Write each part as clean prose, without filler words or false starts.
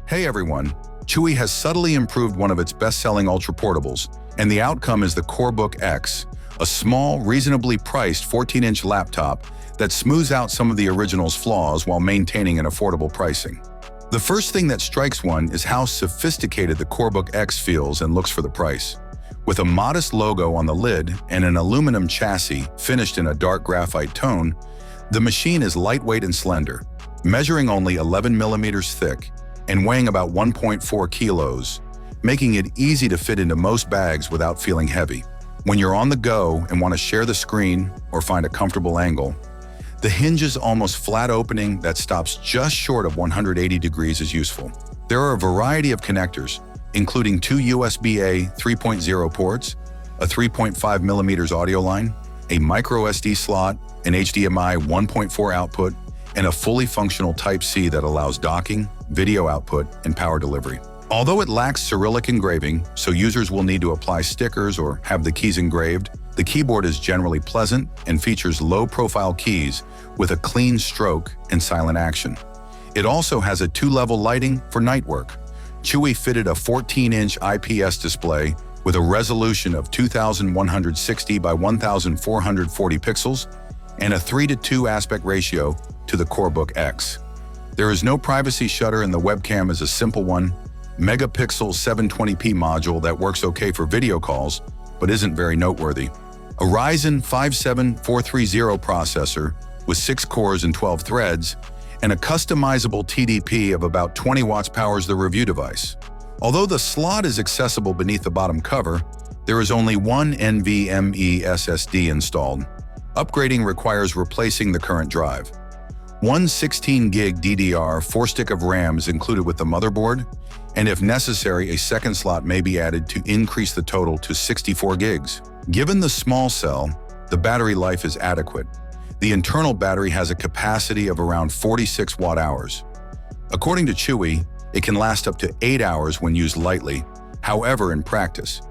Hey everyone, Chuwi has subtly improved one of its best-selling ultraportables, and the outcome is the CoreBook X, a small, reasonably priced 14-inch laptop that smooths out some of the original's flaws while maintaining an affordable pricing. The first thing that strikes one is how sophisticated the CoreBook X feels and looks for the price. With a modest logo on the lid and an aluminum chassis finished in a dark graphite tone, the machine is lightweight and slender, measuring only 11 millimeters thick and weighing about 1.4 kilos, making it easy to fit into most bags without feeling heavy. When you're on the go and want to share the screen or find a comfortable angle, the hinge's almost flat opening that stops just short of 180 degrees is useful. There are a variety of connectors, including two USB-A 3.0 ports, a 3.5 millimeters audio line, a micro SD slot, an HDMI 1.4 output, and a fully functional Type-C that allows docking, video output, and power delivery. Although it lacks Cyrillic engraving, so users will need to apply stickers or have the keys engraved, the keyboard is generally pleasant and features low-profile keys with a clean stroke and silent action. It also has a 2-level lighting for night work. Chuwi fitted a 14-inch IPS display with a resolution of 2160 by 1440 pixels and a 3:2 aspect ratio to the CoreBook X. There is no privacy shutter and the webcam is a simple megapixel 720p module that works okay for video calls, but isn't very noteworthy. A Ryzen 5-7430 processor with 6 cores and 12 threads, and a customizable TDP of about 20 watts powers the review device. Although the slot is accessible beneath the bottom cover, there is only one NVMe SSD installed. Upgrading requires replacing the current drive. One 16-gig DDR 4-stick of RAM is included with the motherboard, and if necessary, a second slot may be added to increase the total to 64 gigs. Given the small cell, the battery life is adequate. The internal battery has a capacity of around 46 watt-hours. According to Chuwi, it can last up to 8 hours when used lightly. However, in practice,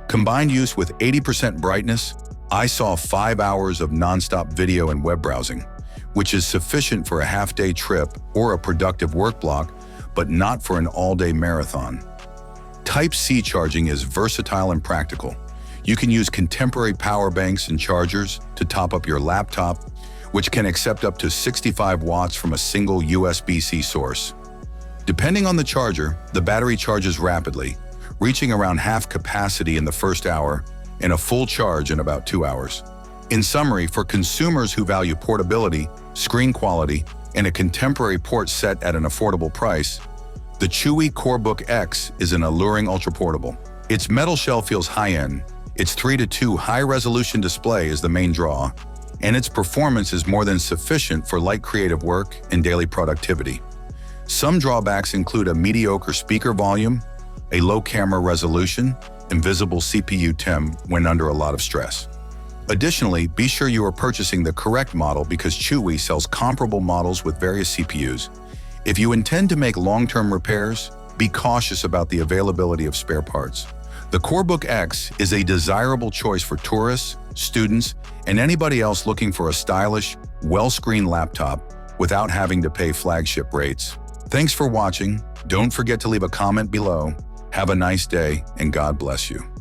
combined use with 80% brightness, I saw 5 hours of non-stop video and web browsing, which is sufficient for a half-day trip or a productive work block, but not for an all-day marathon. Type-C charging is versatile and practical. You can use contemporary power banks and chargers to top up your laptop, which can accept up to 65 watts from a single USB-C source. Depending on the charger, the battery charges rapidly, reaching around half capacity in the first hour and a full charge in about 2 hours. In summary, for consumers who value portability, screen quality, and a contemporary port set at an affordable price, the Chuwi CoreBook X is an alluring ultraportable. Its metal shell feels high-end, its 3:2 high-resolution display is the main draw, and its performance is more than sufficient for light creative work and daily productivity. Some drawbacks include a mediocre speaker volume, a low camera resolution, and visible CPU temp when under a lot of stress. Additionally, be sure you are purchasing the correct model because Chuwi sells comparable models with various CPUs. If you intend to make long-term repairs, be cautious about the availability of spare parts. The CoreBook X is a desirable choice for tourists, students, and anybody else looking for a stylish, well-screened laptop without having to pay flagship rates. Thanks for watching. Don't forget to leave a comment below. Have a nice day, and God bless you.